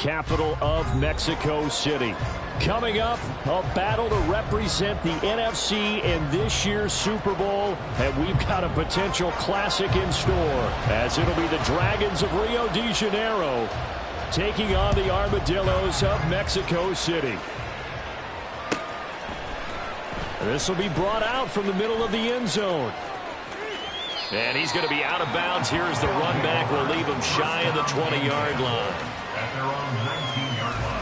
capital of Mexico City. Coming up, a battle to represent the NFC in this year's Super Bowl, and we've got a potential classic in store, as it'll be the Dragons of Rio de Janeiro taking on the Armadillos of Mexico City. This will be brought out from the middle of the end zone. And he's going to be out of bounds here as the run back will leave him shy of the 20-yard line. At their own 19-yard line.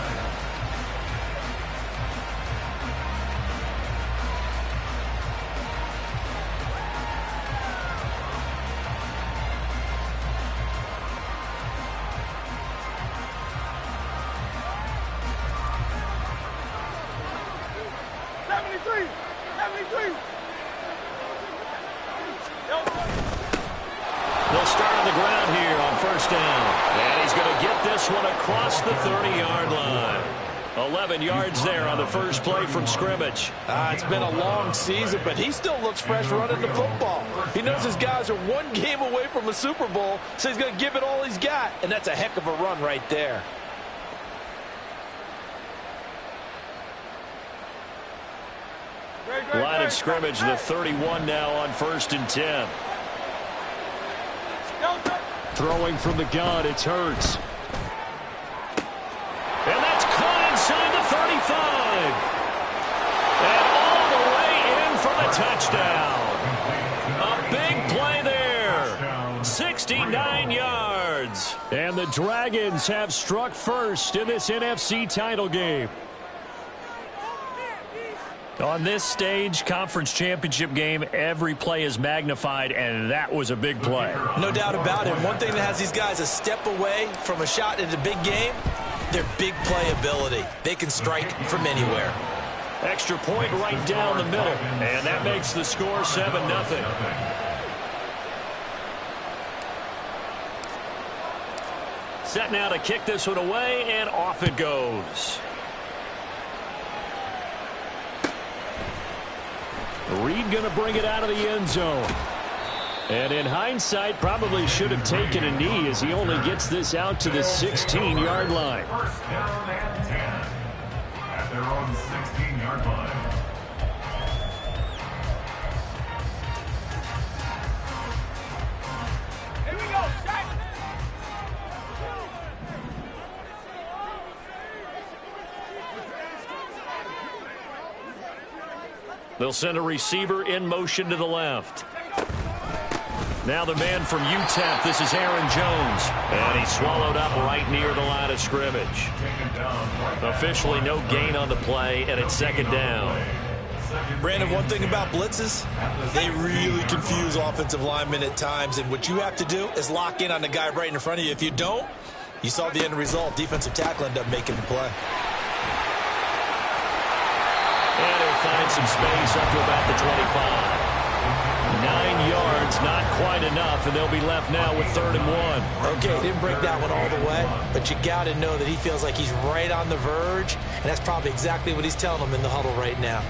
They'll start on the ground here on first down. And he's going to get this one across the 30-yard line. 11 yards there on the first play from scrimmage. It's been a long season, but he still looks fresh running the football. He knows his guys are one game away from a Super Bowl, so he's going to give it all he's got. And that's a heck of a run right there. Line of scrimmage, the 31 now on first and 10. Throwing from the gun, it's Hurts. And that's caught inside the 35. And all the way in for the touchdown. A big play there. 69 yards. And the Dragons have struck first in this NFC title game. On this stage, conference championship game, every play is magnified, and that was a big play. No doubt about it. One thing that has these guys a step away from a shot at a big game, their big play ability. They can strike from anywhere. Extra point right down the middle, and that makes the score 7-0. Set now to kick this one away, and off it goes. Reed going to bring it out of the end zone. And in hindsight, probably should have taken a knee as he only gets this out to the 16-yard line. First down and 10 at their own 16-yard line. Here we go, Shaq. They'll send a receiver in motion to the left. Now the man from UTEP, this is Aaron Jones. And he's swallowed up right near the line of scrimmage. Officially no gain on the play, and it's second down. Brandon, one thing about blitzes, they really confuse offensive linemen at times, and what you have to do is lock in on the guy right in front of you. If you don't, you saw the end result. Defensive tackle ended up making the play. And he'll find some space up to about the 25. 9 yards, not quite enough, and they'll be left now with 3rd and 1. Okay, didn't break that one all the way, but you got to know that he feels like he's right on the verge, and that's probably exactly what he's telling them in the huddle right now.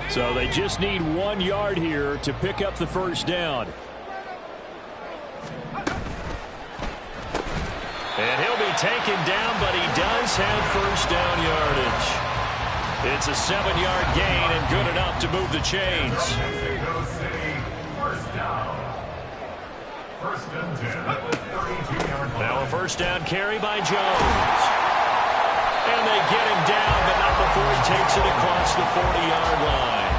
So they just need 1 yard here to pick up the first down. And he'll be taken down, but he does have first down yardage. It's a 7-yard gain and good enough to move the chains. Mexico City, first down. First and 10 at the 32-yard line. Now a first down carry by Jones. And they get him down, but not before he takes it across the 40-yard line.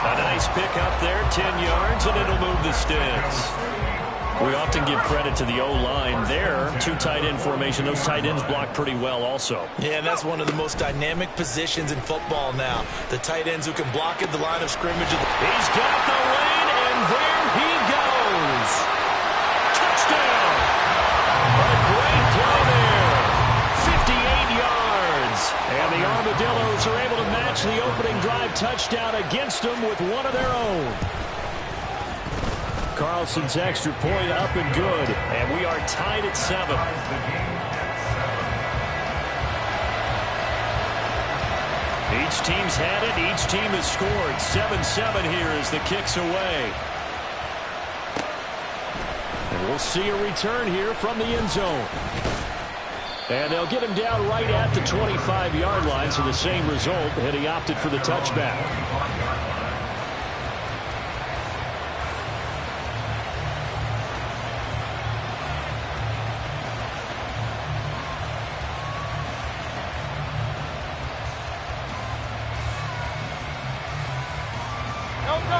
A nice pick up there, 10 yards, and it'll move the sticks. We often give credit to the O-line there. 2 tight end formation. Those tight ends block pretty well also. Yeah, and that's one of the most dynamic positions in football now. The tight ends who can block at the line of scrimmage. He's got the lane, and there he goes. Touchdown. A great play there. 58 yards. And the Armadillos are able to match the opening drive touchdown against them with one of their own. Carlson's extra point up and good, and we are tied at 7. Each team's had it. Each team has scored. 7-7 here as the kick's away. We'll see a return here from the end zone. And they'll get him down right at the 25-yard line, so the same result, and he opted for the touchback.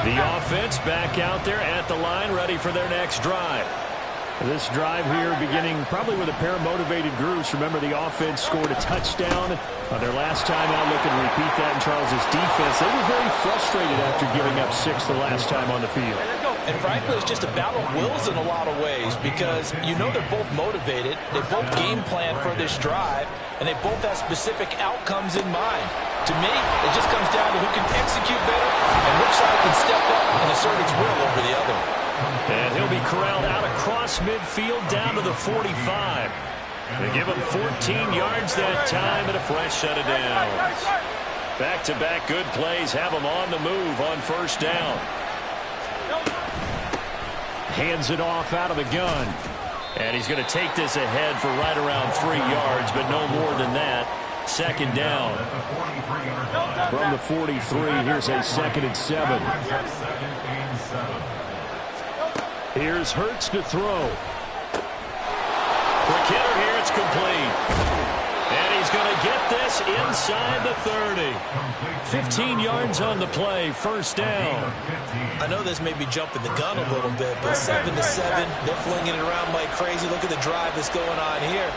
The offense back out there at the line, ready for their next drive. This drive here beginning probably with a pair of motivated groups. Remember, the offense scored a touchdown on their last time out. Looking to repeat that in Charles's defense. They were very frustrated after giving up 6 the last time on the field. And frankly, it's just a battle of wills in a lot of ways because you know they're both motivated. They both game plan for this drive, and they both have specific outcomes in mind. To me, it just comes down to who can execute better and which side can step up and assert its will over the other. And he'll be corralled out across midfield down to the 45. They give him 14 yards that time and a fresh set of downs. Back-to-back good plays have him on the move on first down. Hands it off out of the gun. And he's going to take this ahead for right around 3 yards, but no more than that. Second down. From the 43, here's a 2nd and 7. Here's Hurts to throw. Quick hitter here, it's complete. And he's going to get this inside the 30. 15 yards on the play, first down. I know this may be jumping the gun a little bit, but 7-7, they're flinging it around like crazy. Look at the drive that's going on here.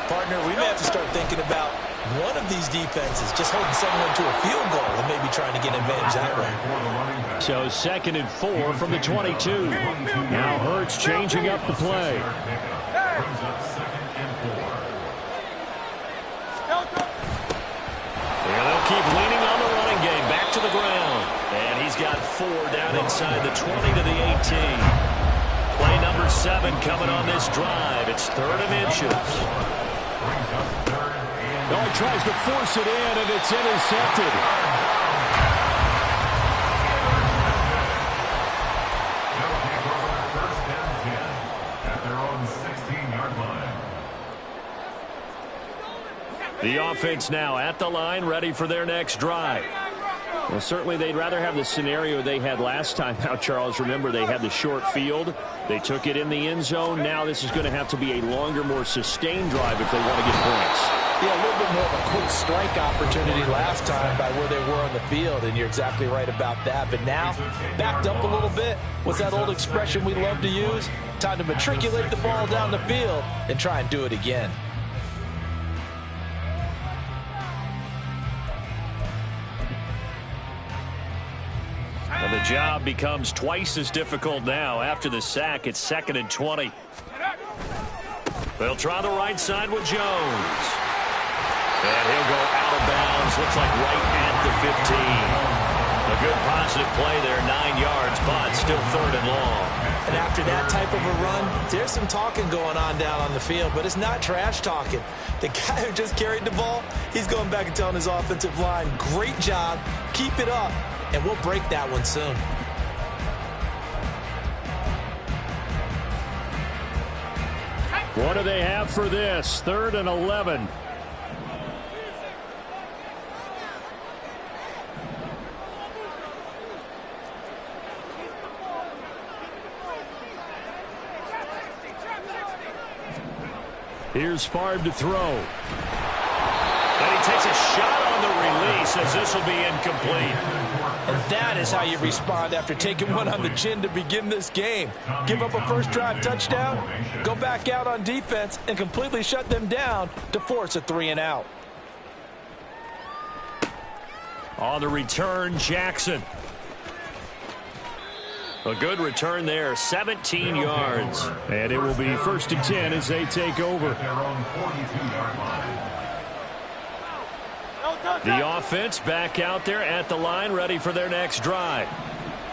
Partner, we may have to start thinking about one of these defenses just holding someone to a field goal and maybe trying to get an advantage that way. So 2nd and 4 from the 22. Now Hurts changing up the play. And they'll keep leaning on the running game. Back to the ground. And he's got 4 down inside the 20 to the 18. Play number 7 coming on this drive. It's 3rd and inches. Oh, he tries to force it in, and it's intercepted. The offense now at the line, ready for their next drive. Well, certainly they'd rather have the scenario they had last time out, Charles. Remember, they had the short field. They took it in the end zone. Now this is going to have to be a longer, more sustained drive if they want to get points. Yeah, a little bit more of a quick strike opportunity last time by where they were on the field, and you're exactly right about that. But now, backed up a little bit. What's that old expression we love to use? Time to matriculate the ball down the field and try and do it again. And the job becomes twice as difficult now. After the sack, it's 2nd and 20. They'll try the right side with Jones. And he'll go out of bounds. Looks like right at the 15. A good positive play there, 9 yards, but still 3rd and long. And after that type of a run, there's some talking going on down on the field, but it's not trash talking. The guy who just carried the ball, he's going back and telling his offensive line, great job, keep it up, and we'll break that one soon. What do they have for this? 3rd and 11. Here's Favre to throw. And he takes a shot on the release as this will be incomplete. And that is how you respond after taking one on the chin to begin this game. Give up a first drive touchdown, go back out on defense, and completely shut them down to force a 3-and-out. On the return, Jackson. A good return there, 17 yards. And it will be 1st and 10 as they take over. The offense back out there at the line, ready for their next drive.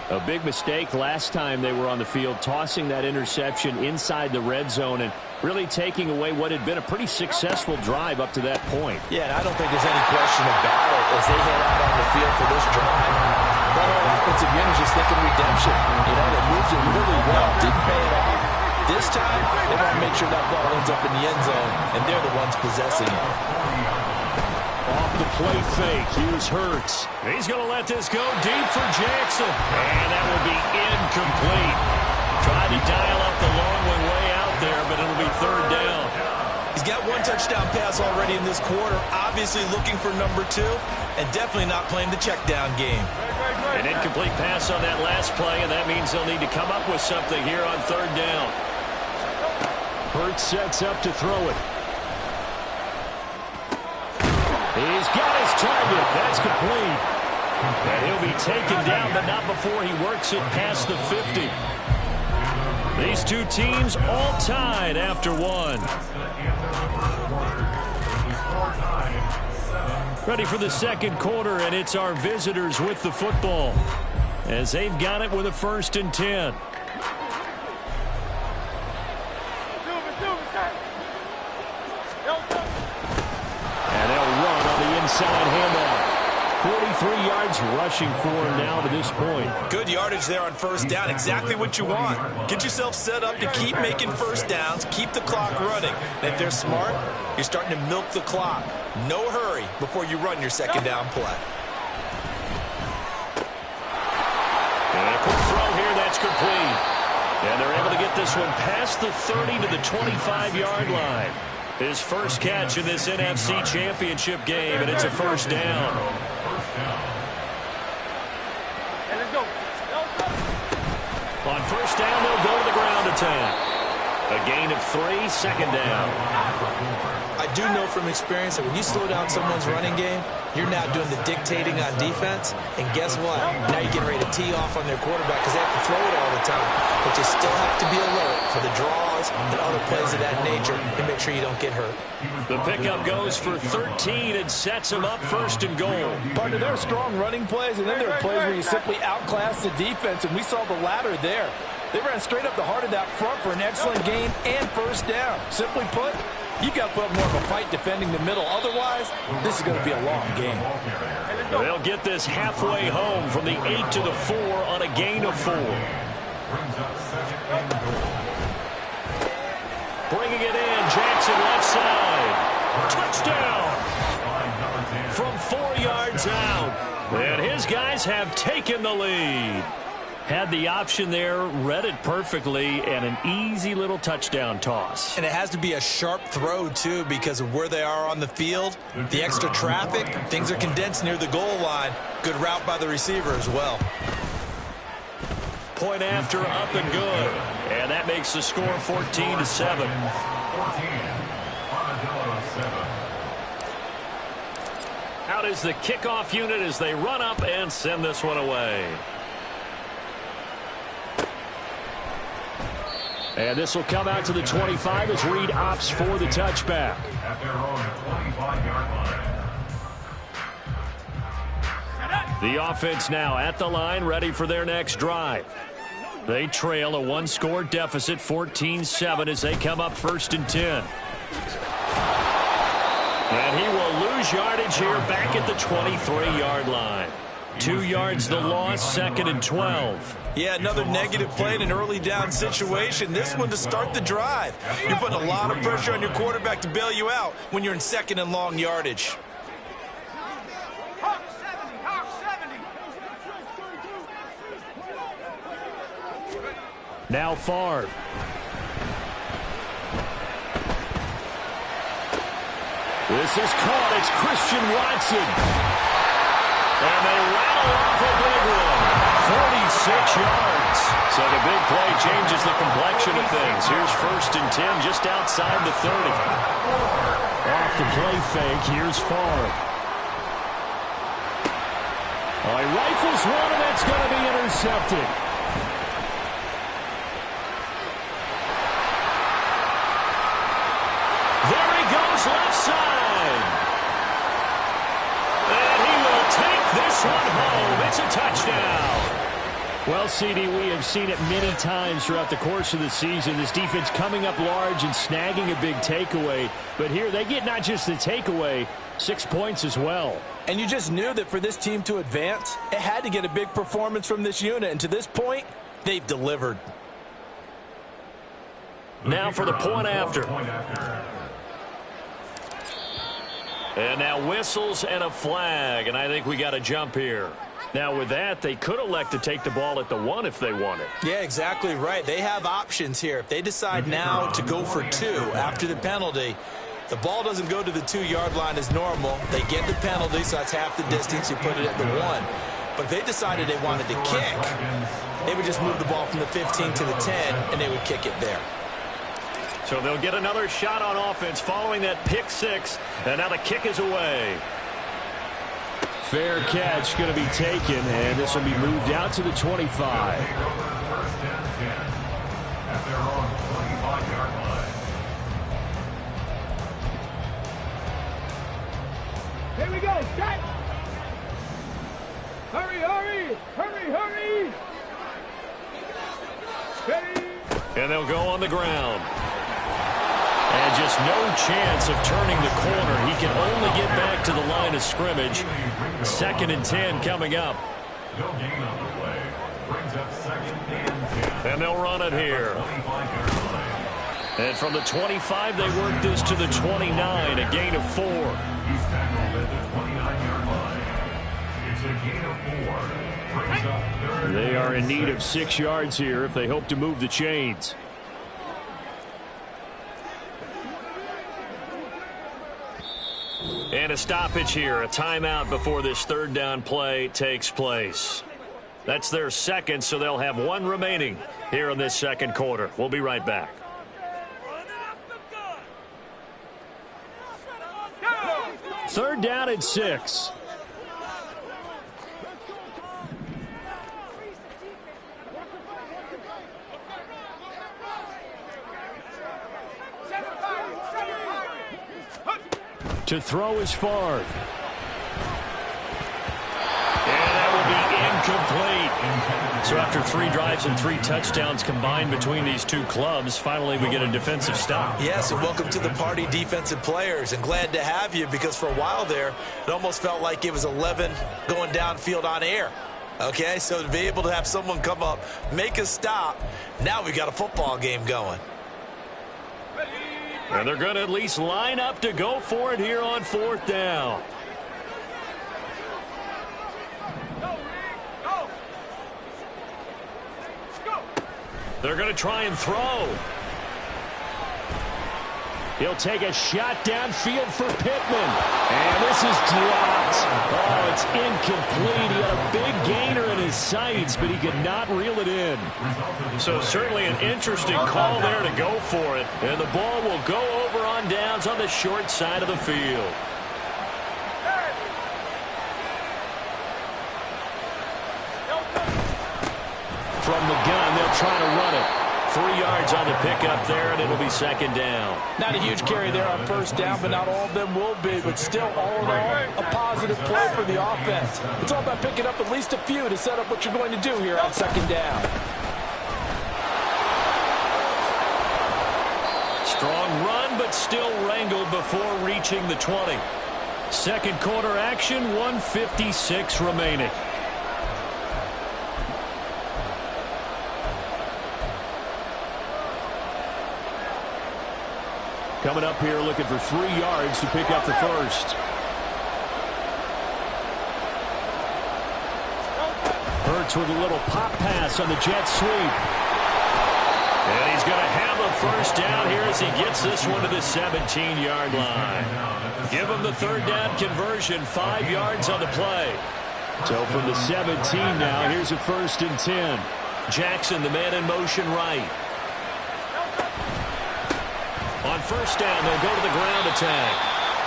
A big mistake last time they were on the field, tossing that interception inside the red zone and really taking away what had been a pretty successful drive up to that point. Yeah, and I don't think there's any question about it as they head out on the field for this drive. That whole offensive unit is just thinking redemption. You know, they moved it really well, didn't pay it off. This time, make sure that ball ends up in the end zone, and they're the ones possessing it. Off the play fake, here's Hurts. He's going to let this go deep for Jackson. And that will be incomplete. Tried to dial up the long way out there, but it'll be third down. He's got one touchdown pass already in this quarter, obviously looking for number 2, and definitely not playing the check down game. An incomplete pass on that last play, and that means they'll need to come up with something here on third down. Hurts sets up to throw it. He's got his target. That's complete. And he'll be taken down, but not before he works it past the 50. These two teams all tied after one. Ready for the second quarter, and it's our visitors with the football as they've got it with a 1st and 10. And they'll run on the inside handoff. 43 yards rushing for him now to this point. Good yardage there on first down. Exactly what you want. Get yourself set up to keep making first downs, keep the clock running. And if they're smart, you're starting to milk the clock. No hurry before you run your second down play. And a quick throw here, that's complete. And they're able to get this one past the 30 to the 25-yard line. His first catch in this NFC Championship game, and it's a first down. On first down, they'll go to the ground attack. A gain of 3, second down. I do know from experience that when you slow down someone's running game, you're now doing the dictating on defense. And guess what? Now you're getting ready to tee off on their quarterback because they have to throw it all the time. But you still have to be alert for the draws and other plays of that nature and make sure you don't get hurt. The pickup goes for 13 and sets them up 1st and goal. Partner, there are strong running plays, and then there are plays where you simply outclass the defense, and we saw the latter there. They ran straight up the heart of that front for an excellent gain and first down. Simply put, you've got to put up more of a fight defending the middle. Otherwise, this is going to be a long game. They'll get this halfway home from the 8 to the 4 on a gain of 4. Bringing it in, Jackson left side. Touchdown! From 4 yards out. And his guys have taken the lead. Had the option there, read it perfectly, and an easy little touchdown toss. And it has to be a sharp throw, too, because of where they are on the field. The extra traffic, things are condensed near the goal line. Good route by the receiver as well. Point after, up and good. And that makes the score 14-7. Out is the kickoff unit as they run up and send this one away. And this will come out to the 25 as Reed opts for the touchback. At their own 25-yard line. The offense now at the line, ready for their next drive. They trail a 1-score deficit, 14-7, as they come up 1st and 10. And he will lose yardage here back at the 23-yard line. 2 yards the loss, 2nd and 12. Yeah, another negative play in an early down situation. This one to start the drive. You're putting a lot of pressure on your quarterback to bail you out when you're in 2nd and long yardage. Now Favre. This is caught. It's Christian Watson. And they rattle off a big one. 46 yards. So the big play changes the complexion of things. Here's 1st and 10 just outside the 30. Off the play fake, here's Favre. Oh, he rifles one, and that's going to be intercepted. There he goes, left side. And he will take this one home. It's a touchdown. Well, CD, we have seen it many times throughout the course of the season. This defense coming up large and snagging a big takeaway. But here they get not just the takeaway, 6 points as well. And you just knew that for this team to advance, it had to get a big performance from this unit. And to this point, they've delivered. Now for the point after. And now whistles and a flag, and I think we got a jump here. Now with that, they could elect to take the ball at the 1 if they wanted. Yeah, exactly right. They have options here. If they decide now to go for 2 after the penalty, the ball doesn't go to the 2-yard line as normal. They get the penalty, so that's half the distance. You put it at the 1. But if they decided they wanted to kick, they would just move the ball from the 15 to the 10, and they would kick it there. So they'll get another shot on offense following that pick 6, and now the kick is away. Fair catch going to be taken, and this will be moved out to the 25. First and 10 at their own 25-yard line. Here we go, set! Hurry, hurry! Hurry, hurry! Steady! And they'll go on the ground. And just no chance of turning the corner. He can only get back to the line of scrimmage. 2nd and 10 coming up. No gain on the play. Brings up 2nd and 10. And they'll run it here. 25-yard line. And from the 25, they work this to the 29, a gain of 4. He's tackled at the 29-yard line. It's a gain of 4. Brings up 3rd. They are in need of 6 yards here if they hope to move the chains. And a stoppage here, a timeout before this 3rd down play takes place. That's their 2nd, so they'll have 1 remaining here in this 2nd quarter. We'll be right back. 3rd down and 6. To throw is Favre. And that will be incomplete. So after 3 drives and 3 touchdowns combined between these two clubs, finally we get a defensive stop. Yes, and welcome to the party, defensive players. And glad to have you, because for a while there, it almost felt like it was 11 going downfield on air. Okay, so to be able to have someone come up, make a stop, now we got a football game going. And they're going to at least line up to go for it here on 4th down. They're going to try and throw. He'll take a shot downfield for Pittman. And this is dropped. Oh, it's incomplete. He had a big gainer in his sights, but he could not reel it in. So certainly an interesting call there to go for it. And the ball will go over on downs on the short side of the field. From the gun, they'll try to run it. 3 yards on the pickup there, and it'll be 2nd down. Not a huge carry there on 1st down, but not all of them will be. But still, all in all, a positive play for the offense. It's all about picking up at least a few to set up what you're going to do here on 2nd down. Strong run, but still wrangled before reaching the 20. 2nd quarter action, 1:56 remaining. Coming up here looking for 3 yards to pick up the first. Hurts with a little pop pass on the jet sweep. And he's going to have a first down here as he gets this one to the 17-yard line. Give him the 3rd down conversion, 5 yards on the play. So from the 17 now, here's a 1st and 10. Jackson, the man in motion right. On 1st down, they'll go to the ground attack.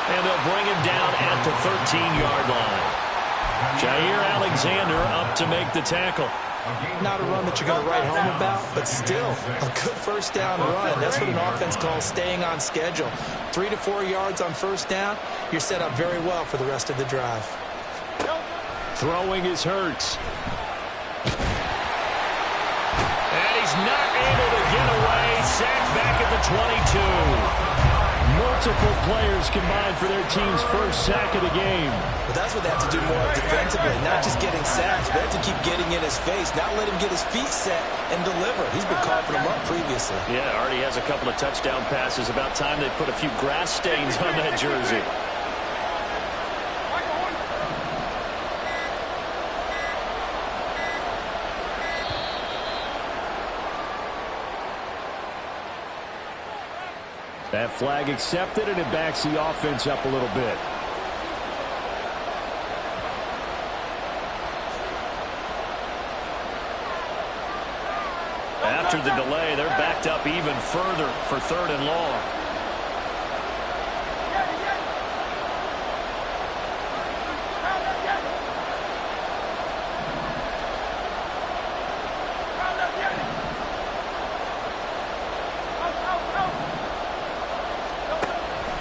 And they'll bring him down at the 13-yard line. Jair Alexander up to make the tackle. Not a run that you're going to write home about, but still a good 1st down run. That's what an offense calls staying on schedule. 3 to 4 yards on 1st down, you're set up very well for the rest of the drive. Throwing is Hurts. And he's not able to get away. Sacked back at the 22. Multiple players combined for their team's first sack of the game. But that's what they have to do more of defensively, not just getting sacks, but they have to keep getting in his face, not let him get his feet set and deliver. He's been coughing him up previously. Yeah, already has a couple of touchdown passes. About time they put a few grass stains on that jersey. That flag accepted, and it backs the offense up a little bit. After the delay, they're backed up even further for 3rd and long.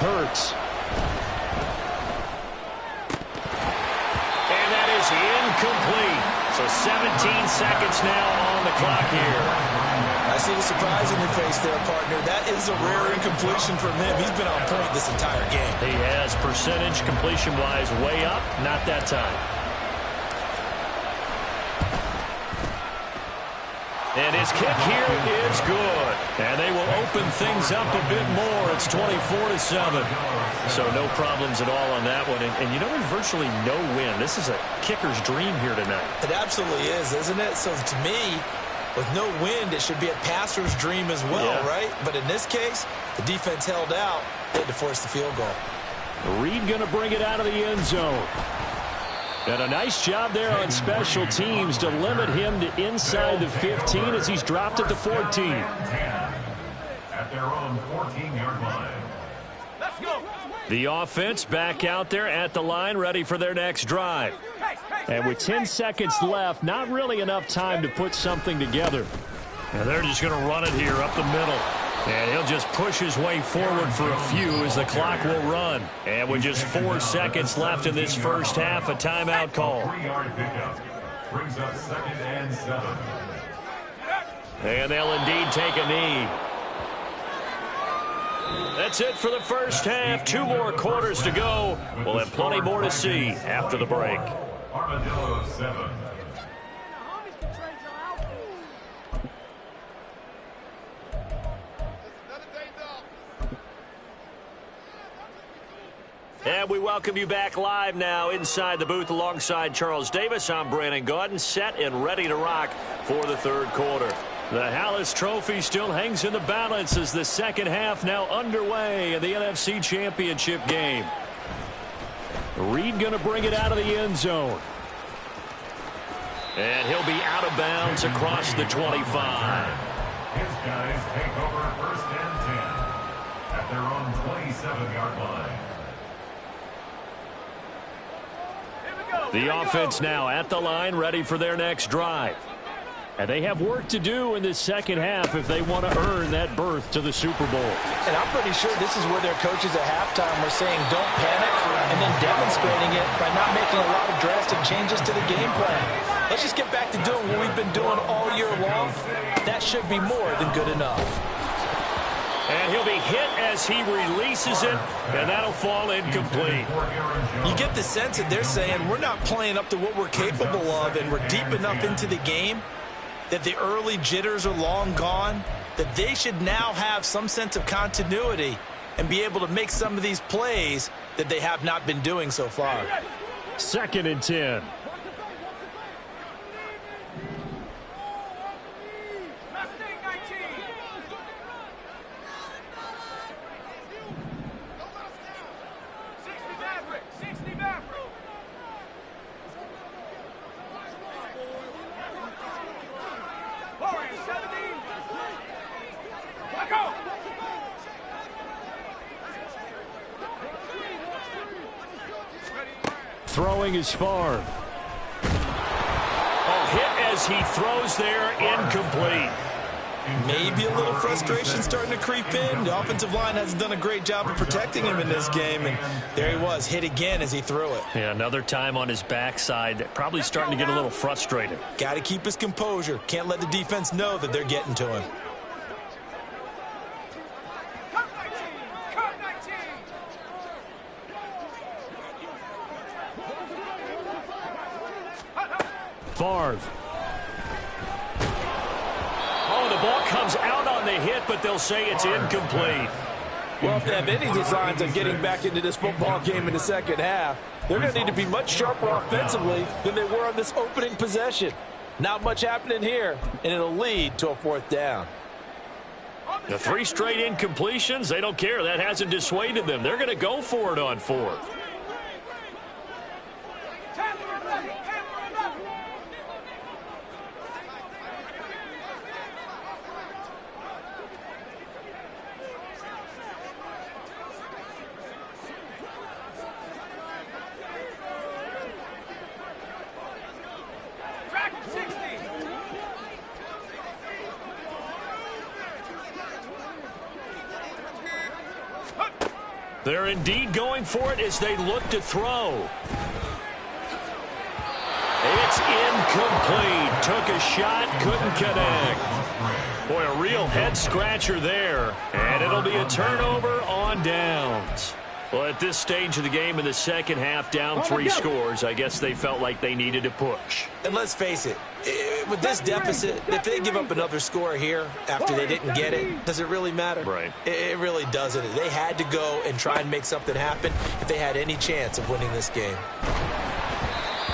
Hurts. And that is incomplete. So 17 seconds now on the clock here. I see the surprise in your face there, partner. That is a rare incompletion from him. He's been on point this entire game. He has, percentage completion-wise way up. Not that time. And his kick here is good. And they will open things up a bit more. It's 24-7. So no problems at all on that one. And you know, there's virtually no win. This is a kicker's dream here tonight. It absolutely is, isn't it? So to me, with no wind, it should be a passer's dream as well, right? But in this case, the defense held out. They had to force the field goal. Reed going to bring it out of the end zone. And a nice job there on special teams to limit him to inside the 15 as he's dropped it to 14. At their own 14-yard line. Let's go. The offense back out there at the line, ready for their next drive. And with 10 seconds left, not really enough time to put something together. And they're just going to run it here up the middle. And he'll just push his way forward for a few as the clock will run. And with just 4 seconds left in this first half, a timeout call. 3-yard pickup brings up 2nd and 7. And they'll indeed take a knee. That's it for the first half. 2 more quarters to go. We'll have plenty more to see after the break. Armadillos 7. And we welcome you back live now inside the booth alongside Charles Davis. I'm Brandon Gaudin, set and ready to rock for the 3rd quarter. The Hallis Trophy still hangs in the balance as the second half now underway in the NFC Championship game. Reed going to bring it out of the end zone. And he'll be out of bounds across the 25. His guys take over 1st and 10 at their own 27-yard line. The offense now at the line, ready for their next drive. And they have work to do in this second half if they want to earn that berth to the Super Bowl. And I'm pretty sure this is where their coaches at halftime were saying don't panic and then demonstrating it by not making a lot of drastic changes to the game plan. Let's just get back to doing what we've been doing all year long. That should be more than good enough. And he'll be hit as he releases it, and that'll fall incomplete. You get the sense that they're saying we're not playing up to what we're capable of, and we're deep enough into the game that the early jitters are long gone, that they should now have some sense of continuity and be able to make some of these plays that they have not been doing so far. 2nd and 10. Throwing is far. Oh, hit as he throws there, incomplete. Maybe a little frustration starting to creep in. The offensive line hasn't done a great job of protecting him in this game, and there he was, hit again as he threw it. Yeah, another time on his backside, probably starting to get a little frustrated. Got to keep his composure. Can't let the defense know that they're getting to him. Favre. Oh, the ball comes out on the hit, but they'll say it's incomplete. Well, if they have any designs on getting back into this football game in the second half, they're going to need to be much sharper offensively than they were on this opening possession. Not much happening here, and it'll lead to a 4th down. The 3 straight incompletions, they don't care. That hasn't dissuaded them. They're going to go for it on 4th. They're indeed going for it as they look to throw. It's incomplete. Took a shot, couldn't connect. Boy, a real head-scratcher there. And it'll be a turnover on downs. Well, at this stage of the game in the second half, down 3 scores, I guess they felt like they needed to push. And let's face it, with this deficit, if they give up another score here after they didn't get it, does it really matter? Right. It really doesn't. They had to go and try and make something happen if they had any chance of winning this game.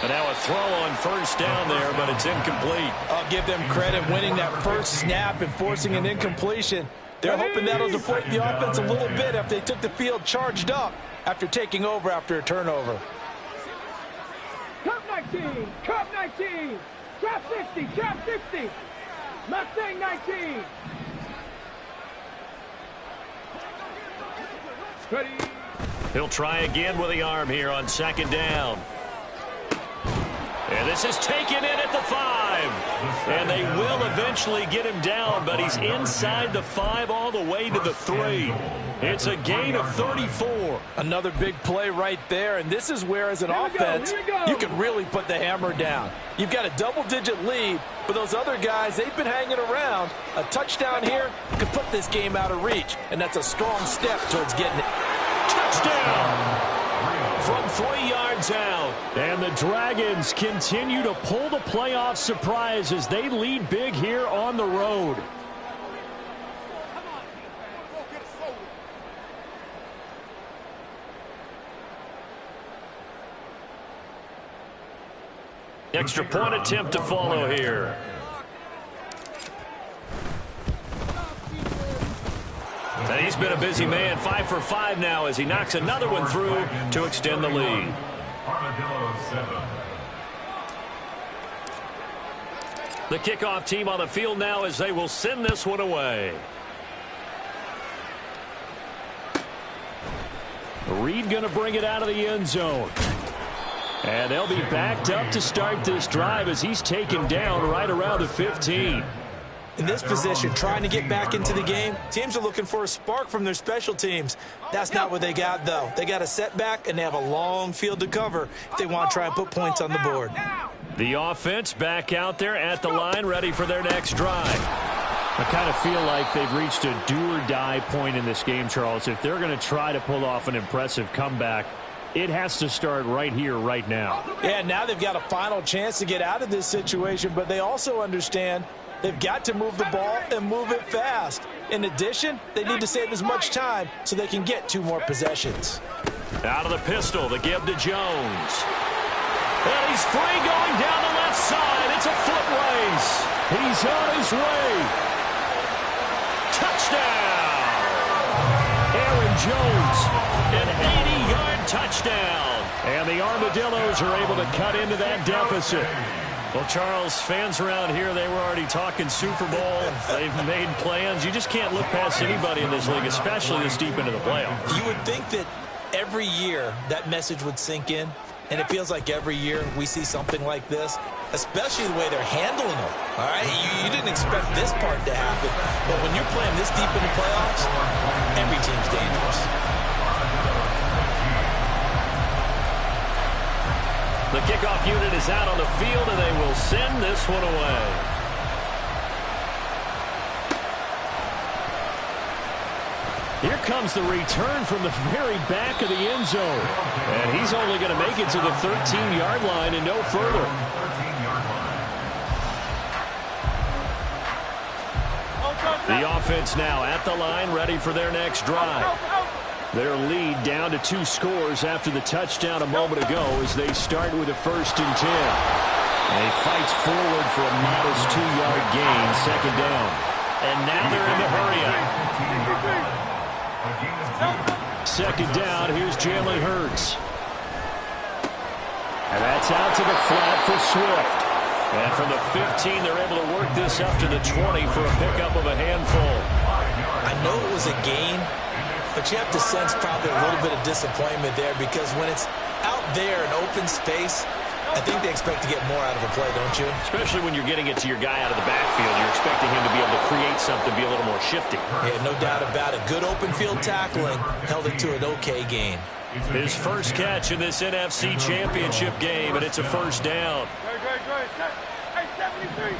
And now a throw on 1st down there, but it's incomplete. I'll give them credit winning that first snap and forcing an incompletion. They're hoping that'll deflate the offense a little bit if they took the field charged up after taking over after a turnover. Cup 19, Cup 19, Trap 60, Trap 60, Mustang 19. Ready. He'll try again with the arm here on 2nd down. And this is taken in at the 5. And they will eventually get him down, but he's inside the 5 all the way to the 3. It's a gain of 34. Another big play right there, and this is where, as an offense, you can really put the hammer down. You've got a double-digit lead, but those other guys, they've been hanging around. A touchdown here could put this game out of reach, and that's a strong step towards getting it. Touchdown! From 3 yards out. And the Dragons continue to pull the playoff surprise as they lead big here on the road. Extra point attempt to follow here. And he's been a busy man, 5 for 5 now as he knocks another one through to extend the lead. Armadillos 7. The kickoff team on the field now as they will send this one away. Reed going to bring it out of the end zone. And they'll be backed up to start this drive as he's taken down right around the 15. In this position, trying to get back into the game, teams are looking for a spark from their special teams. That's not what they got, though. They got a setback, and they have a long field to cover if they want to try and put points on the board. The offense back out there at the line, ready for their next drive. I kind of feel like they've reached a do-or-die point in this game, Charles. If they're going to try to pull off an impressive comeback, it has to start right here, right now. Yeah, now they've got a final chance to get out of this situation, but they also understand they've got to move the ball and move it fast. In addition, they need to save as much time so they can get 2 more possessions. Out of the pistol, the give to Jones. And he's free going down the left side. It's a foot race. He's on his way. Touchdown. Aaron Jones, an 80-yard touchdown. And the Armadillos are able to cut into that deficit. Well, Charles, fans around here, they were already talking Super Bowl. They've made plans. You just can't look past anybody in this league, especially this deep into the playoffs. You would think that every year that message would sink in, and it feels like every year we see something like this, especially the way they're handling them. All right, you didn't expect this part to happen, but when you're playing this deep in the playoffs, every team's dangerous. The kickoff unit is out on the field, and they will send this one away. Here comes the return from the very back of the end zone. And he's only going to make it to the 13-yard line and no further. 13-yard line. The offense now at the line, ready for their next drive. Their lead down to 2 scores after the touchdown a moment ago as they start with a 1st and 10. And he fights forward for a modest 2-yard gain, 2nd down. And now they're in the hurry up. 2nd down, here's Jalen Hurts. And that's out to the flat for Swift. And from the 15, they're able to work this up to the 20 for a pickup of a handful. I know it was a gain, but you have to sense probably a little bit of disappointment there because when it's out there in open space, I think they expect to get more out of a play, don't you? Especially when you're getting it to your guy out of the backfield. You're expecting him to be able to create something, be a little more shifty. Yeah, no doubt about it. Good open field tackling held it to an okay gain. His first catch in this NFC Championship game, and it's a 1st down. Hey, 73.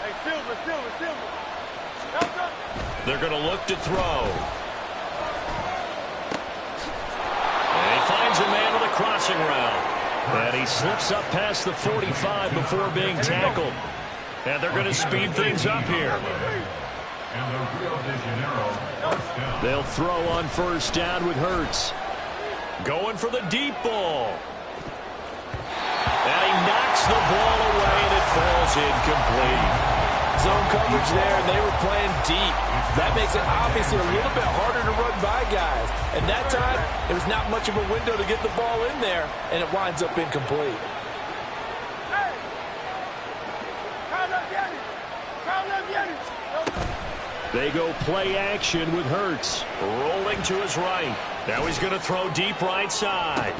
Hey, Silver. They're going to look to throw. And he finds a man with a crossing route. And he slips up past the 45 before being tackled. And they're going to speed things up here. They'll throw on 1st down with Hurts. Going for the deep ball. And he knocks the ball away, and it falls incomplete. Zone coverage there, and they were playing deep. That makes it obviously a little bit harder to run by guys. And that time, there's not much of a window to get the ball in there, and it winds up incomplete. They go play action with Hurts. Rolling to his right. Now he's going to throw deep right side.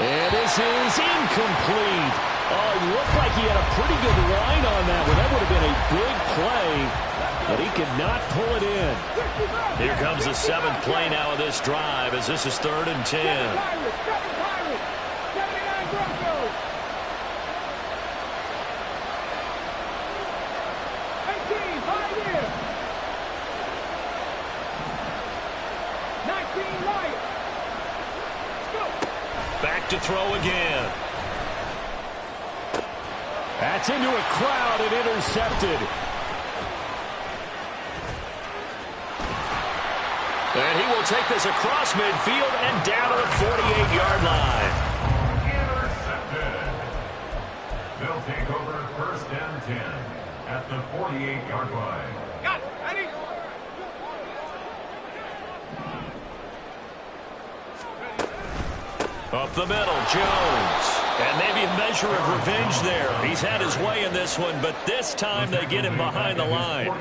And this is incomplete. Oh, it looked like he had a pretty good line on that one. That would have been a big play, but he could not pull it in. Here comes the 7th play now of this drive as this is 3rd and 10. Back to throw again. That's into a crowd and intercepted. And he will take this across midfield and down to the 48-yard line. Intercepted. They'll take over 1st and 10 at the 48-yard line. Got it. Ready? Up the middle, Jones. And maybe a measure of revenge there. He's had his way in this one, but this time they get him behind the line.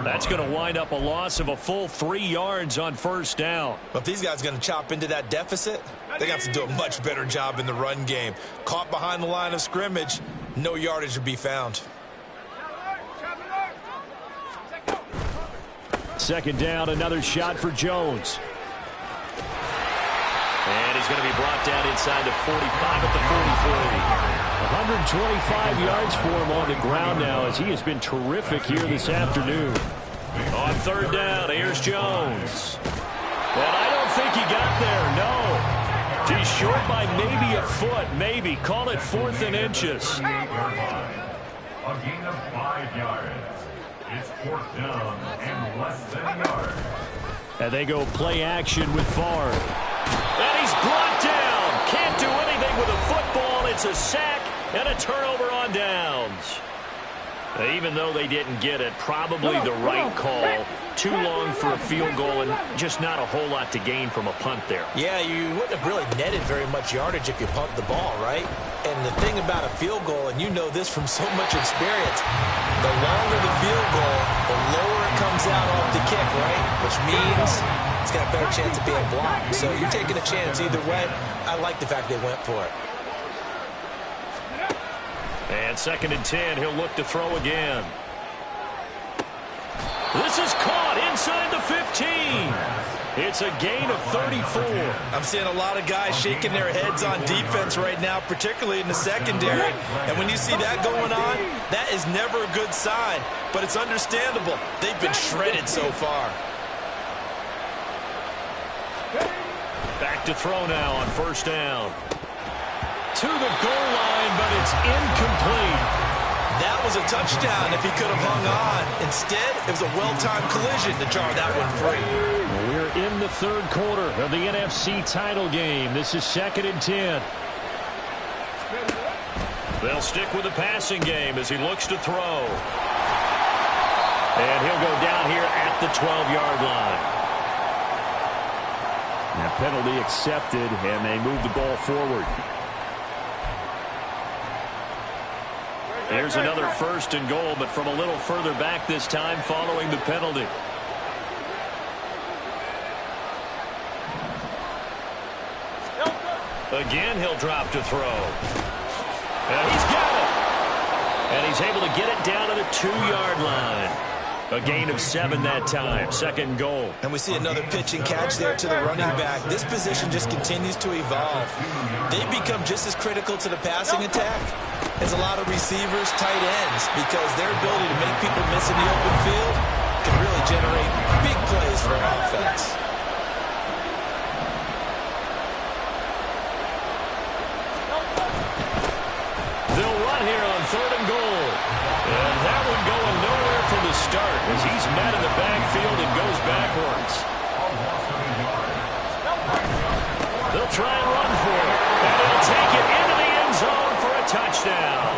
That's going to wind up a loss of a full 3 yards on 1st down. But if these guys are going to chop into that deficit, they got to do a much better job in the run game. Caught behind the line of scrimmage, no yardage to be found. 2nd down, another shot for Jones. And he's going to be brought down inside the 45 at the 43. 125 yards for him on the ground now as he has been terrific here this afternoon. On 3rd down, here's Jones. And I don't think he got there, no. He's short by maybe a foot, maybe. Call it 4th and inches. A gain of 5 yards. It's 4th down and less than a yard. And they go play action with Favre. And he's brought down. Can't do anything with a football. It's a sack and a turnover on downs. Even though they didn't get it, probably the right call. Too long for a field goal and just not a whole lot to gain from a punt there. Yeah, you wouldn't have really netted very much yardage if you pumped the ball, right? And the thing about a field goal, and you know this from so much experience, the longer the field goal, the lower it comes out off the kick, right? Which means it's got a better chance of being blocked. So you're taking a chance either way. I like the fact they went for it. And 2nd and 10, he'll look to throw again. This is caught inside the 15. It's a gain of 34. I'm seeing a lot of guys shaking their heads on defense right now, particularly in the secondary. And when you see that going on, that is never a good sign. But it's understandable. They've been shredded so far. Back to throw now on 1st down. to the goal line, but it's incomplete. That was a touchdown if he could have hung on. Instead, it was a well-timed collision to jar that one free. We're in the third quarter of the NFC title game. This is 2nd and 10. They'll stick with the passing game as he looks to throw. And he'll go down here at the 12-yard line. That penalty accepted, and they move the ball forward. Here's another 1st and goal, but from a little further back this time following the penalty. Again, he'll drop to throw. And he's got it. And he's able to get it down to the 2-yard line. A gain of 7 that time. 2nd goal. And we see another pitch and catch there to the running back. This position just continues to evolve. They've become just as critical to the passing attack as a lot of receivers, tight ends, because their ability to make people miss in the open field can really generate big plays for an offense. They'll run here on 3rd and goal. And that one going nowhere from the start as he's met in the backfield and goes backwards. They'll try and run for it. And they'll take it into the end zone for a touchdown.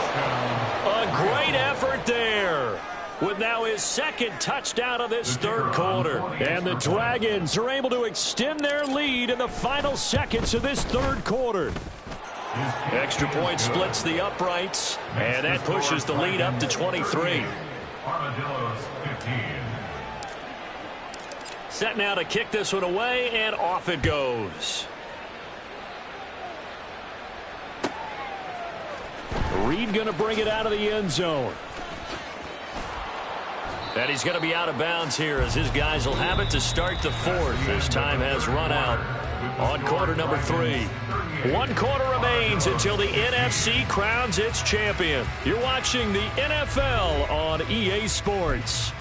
A great effort there. With now his 2nd touchdown of this 3rd quarter. And the Dragons are able to extend their lead in the final seconds of this 3rd quarter. Extra point splits the uprights, and that pushes the lead up to 23. Armadillos 15. Set now to kick this one away, and off it goes. Reed going to bring it out of the end zone. And he's going to be out of bounds here as his guys will have it to start the 4th as time has run out on quarter number 3. 1 quarter remains until the NFC crowns its champion. You're watching the NFL on EA Sports.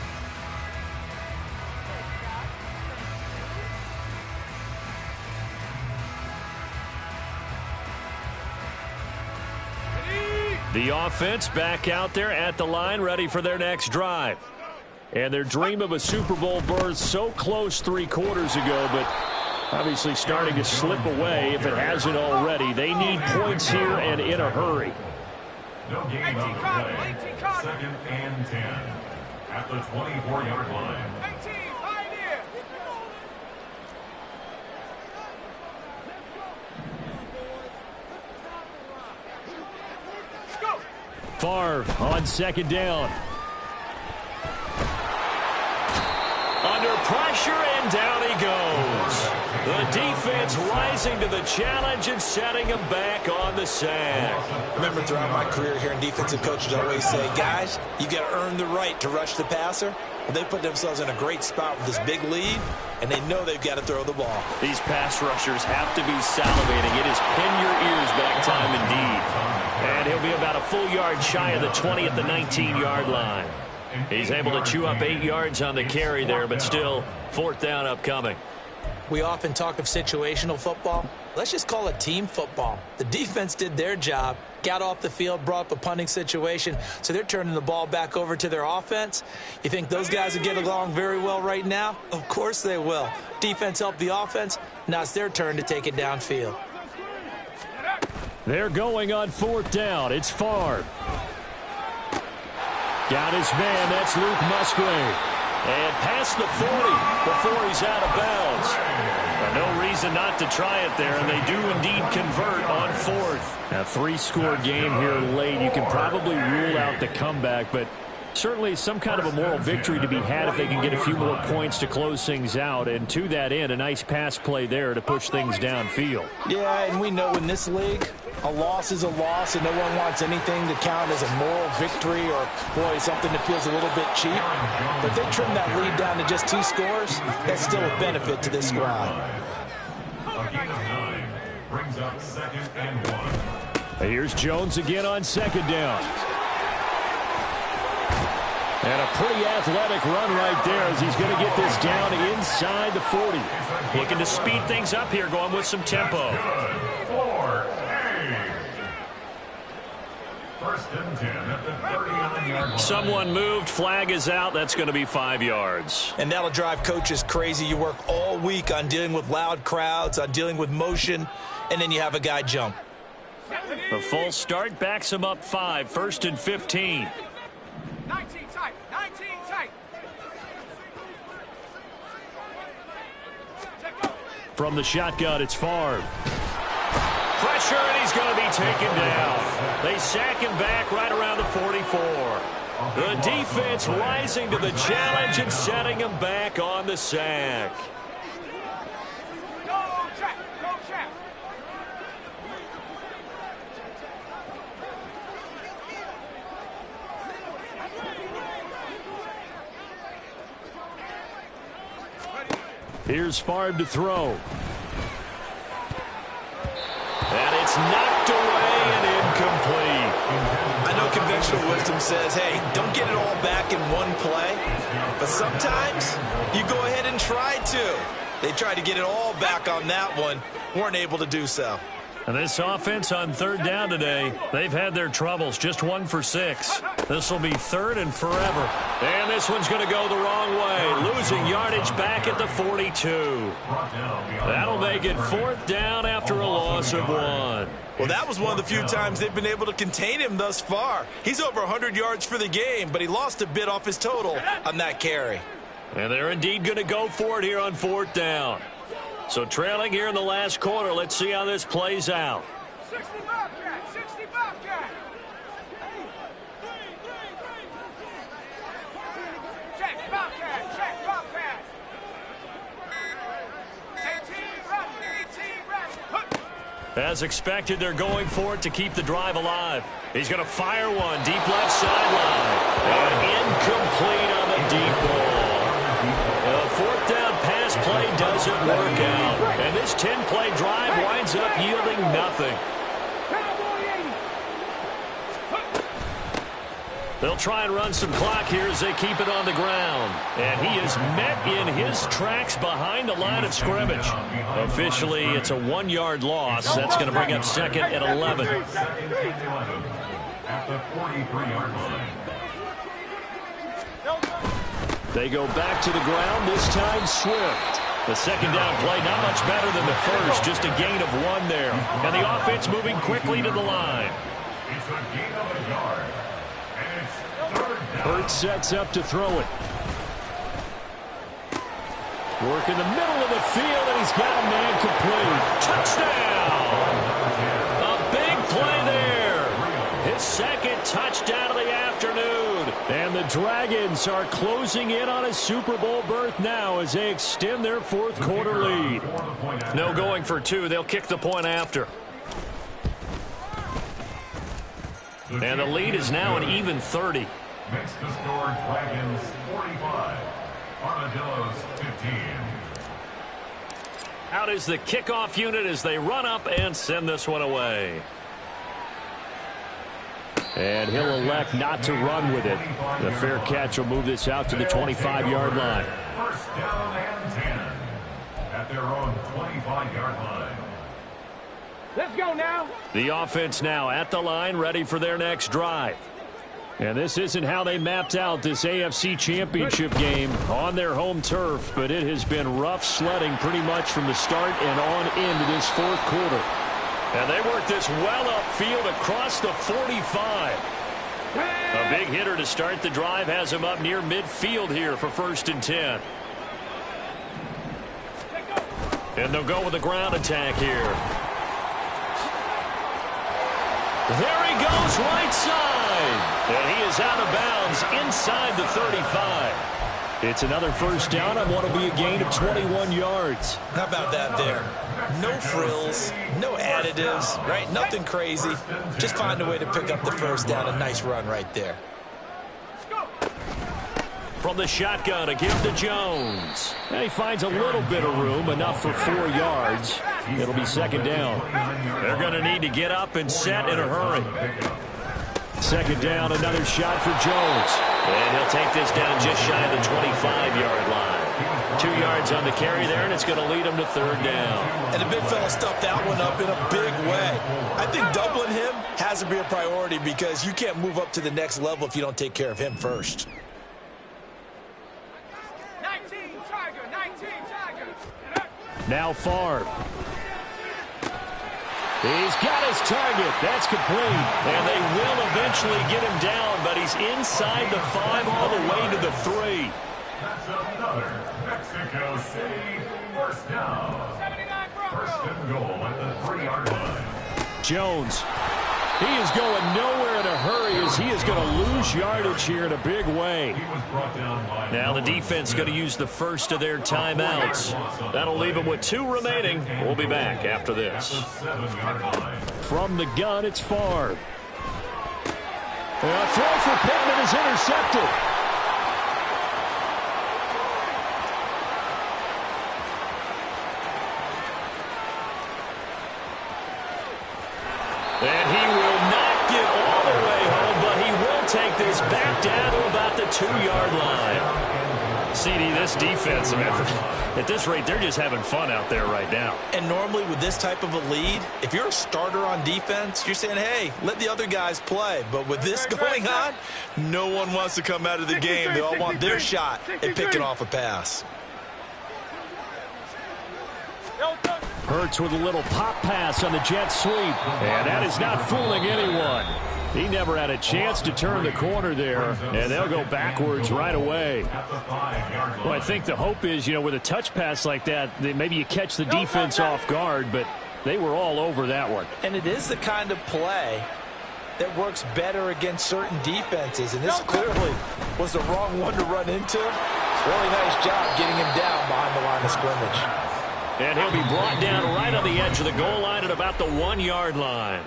The offense back out there at the line, ready for their next drive. And their dream of a Super Bowl berth so close 3 quarters ago, but obviously starting to slip away if it hasn't already. They need points here and in a hurry. No game on the play. 2nd and 10 at the 24-yard line. 18, Pioneer. Go. Favre on 2nd down. Under pressure, and down he goes. The defense rising to the challenge and setting him back on the sack. Remember, throughout my career here in defensive coaches always say, guys, you got to earn the right to rush the passer. Well, they put themselves in a great spot with this big lead, and they know they've got to throw the ball. These pass rushers have to be salivating. It is pin your ears back time indeed. And he'll be about a full yard shy of the 20 at the 19-yard line. He's able to chew up 8 yards on the carry there, but still 4th down upcoming. We often talk of situational football. Let's just call it team football. The defense did their job, got off the field, brought up a punting situation, so they're turning the ball back over to their offense. You think those guys will get along very well right now? Of course they will. Defense helped the offense. Now it's their turn to take it downfield. They're going on 4th down. It's Favre. Got his man. That's Luke Musgrave. And past the 40 before he's out of bounds. No reason not to try it there, and they do indeed convert on 4th. A 3-score game here late. You can probably rule out the comeback, but certainly some kind of a moral victory to be had if they can get a few more points to close things out. And to that end, a nice pass play there to push things downfield. Yeah, and we know in this league, a loss is a loss, and no one wants anything to count as a moral victory or, boy, something that feels a little bit cheap. But if they trim that lead down to just 2 scores, that's still a benefit to this squad. A gain of 9 brings up 2nd and 1. Here's Jones again on 2nd down. And a pretty athletic run right there as he's going to get this down inside the 40. Looking to speed things up here, going with some tempo. First and 10 at the 39-yard line. Someone moved. Flag is out. That's going to be 5 yards. And that'll drive coaches crazy. You work all week on dealing with loud crowds, on dealing with motion, and then you have a guy jump. The full start backs him up 5. First and 15. 19 tight. 19 tight. From the shotgun, it's Favre. Pressure, and he's going to be taken down. They sack him back right around the 44. The defense rising to the challenge and setting him back on the sack. Go check. Go check. Here's Favre to throw. And it's knocked away and incomplete. I know conventional wisdom says, hey, don't get it all back in one play. But sometimes you go ahead and try to. They tried to get it all back on that one. Weren't able to do so. And this offense on third down today, they've had their troubles. Just 1 for 6. This will be third and forever. And this one's going to go the wrong way. Losing yardage back at the 42. That'll make it 4th down after a loss of 1. Well, that was one of the few times they've been able to contain him thus far. He's over 100 yards for the game, but he lost a bit off his total on that carry. And they're indeed going to go for it here on 4th down. So trailing here in the last quarter, let's see how this plays out. 60 Bobcat. 60 Bobcat. Check Bobcat. Check Bobcat. 18 run. 18 run. As expected, they're going for it to keep the drive alive. He's going to fire one deep left sideline. And incomplete on the deep ball. The 4th down pass play doesn't work out. And this 10-play drive winds up yielding nothing. They'll try and run some clock here as they keep it on the ground. And he is met in his tracks behind the line of scrimmage. Officially, it's a 1-yard loss. That's going to bring up 2nd and 11. At the 43-yard line. They go back to the ground, this time Swift. The 2nd down play, not much better than the first, just a gain of 1 there. And the offense moving quickly to the line. It's a gain of a yard. And it's 3rd down. Hurts sets up to throw it. Work in the middle of the field, and he's got a man complete. Touchdown! A big play there. His 2nd touchdown of the afternoon. And the Dragons are closing in on a Super Bowl berth now as they extend their 4th quarter lead. No going for 2. They'll kick the point after. And the lead is now an even 30. Makes the score Dragons 45. Armadillos 15. Out is the kickoff unit as they run up and send this one away. And he'll elect not to run with it. The fair catch will move this out to the 25-yard line. First down and 10 at their own 25-yard line. Let's go now. The offense now at the line, ready for their next drive. And this isn't how they mapped out this AFC Championship game on their home turf, but it has been rough sledding pretty much from the start and on into this 4th quarter. And they work this well upfield across the 45. A big hitter to start the drive has him up near midfield here for 1st and 10. And they'll go with a ground attack here. There he goes right side. And he is out of bounds inside the 35. It's another 1st down on what will be a gain of 21 yards. How about that there? No frills, no additives, right? Nothing crazy. Just find a way to pick up the 1st down. A nice run right there. From the shotgun, a give to Jones. And he finds a little bit of room, enough for 4 yards. It'll be 2nd down. They're going to need to get up and set in a hurry. 2nd down, another shot for Jones. And he'll take this down just shy of the 25-yard line. 2 yards on the carry there, and it's going to lead him to third down. And the big fella stuffed that one up in a big way. I think doubling him has to be a priority because you can't move up to the next level if you don't take care of him first. 19 Tiger. Now Favre. He's got his target. That's complete. And they will eventually get him down, but he's inside the 5 all the way to the 3. That's another Mexico City first down. 79 First Broncos. and goal at the 3-yard line. Jones. He is going nowhere in a hurry as he is going to lose yardage here in a big way. He was brought down by Now the defense going to use the first of their timeouts. That'll leave them with 2 remaining. We'll be back after this. 7-yard line. From the gun, it's Favre. A throw for Pittman is intercepted. And he will not get all the way home, but he will take this back down to about the 2-yard line. CD, this defense, man, at this rate, they're just having fun out there right now. And normally with this type of a lead, if you're a starter on defense, you're saying, hey, let the other guys play. But with this going on, no one wants to come out of the game. They all want their shot at picking off a pass. Hurts with a little pop pass on the jet sweep. And that is not fooling anyone. He never had a chance to turn the corner there, and they'll go backwards right away. Well, I think the hope is, with a touch pass like that maybe you catch the defense off guard, but they were all over that one. And it is the kind of play that works better against certain defenses, and this clearly was the wrong one to run into. Really nice job getting him down behind the line of scrimmage. And he'll be brought down right on the edge of the goal line at about the 1-yard line.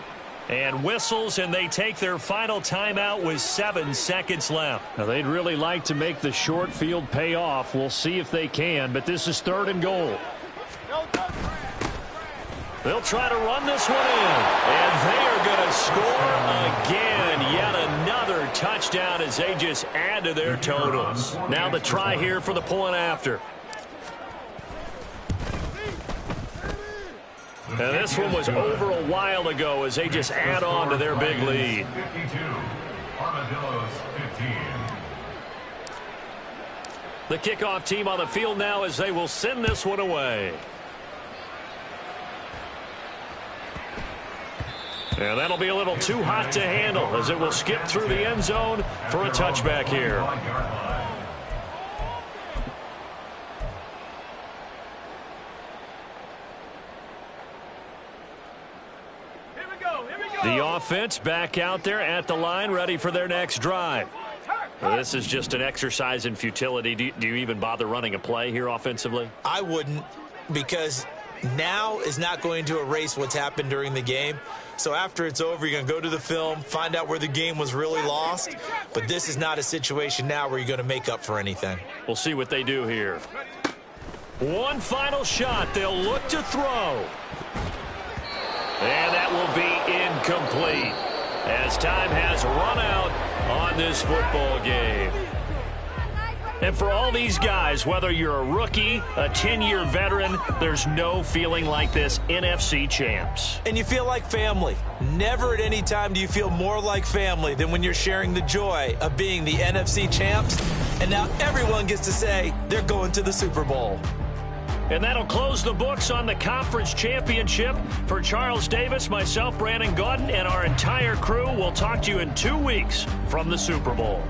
And whistles, and they take their final timeout with 7 seconds left. Now, they'd really like to make the short field pay off. We'll see if they can, but this is 3rd and goal. They'll try to run this one in. And they are going to score again. Yet another touchdown as they just add to their totals. Now the try here for the point after. And this one was over a while ago as they just add on to their big lead. 52. Armadillos 15. The kickoff team on the field now as they will send this one away. And that'll be a little too hot to handle as it will skip through the end zone for a touchback here. The offense back out there at the line, ready for their next drive. Well, this is just an exercise in futility. Do you even bother running a play here offensively? I wouldn't, because now is not going to erase what's happened during the game. So after it's over, you're going to go to the film, find out where the game was really lost. But this is not a situation now where you're going to make up for anything. We'll see what they do here. One final shot. They'll look to throw. And that will be incomplete as time has run out on this football game. And for all these guys, whether you're a rookie, a 10-year veteran, there's no feeling like this NFC champs. And you feel like family. Never at any time do you feel more like family than when you're sharing the joy of being the NFC champs. And now everyone gets to say they're going to the Super Bowl. And that'll close the books on the conference championship. For Charles Davis, myself, Brandon Gaudin, and our entire crew, we'll talk to you in 2 weeks from the Super Bowl.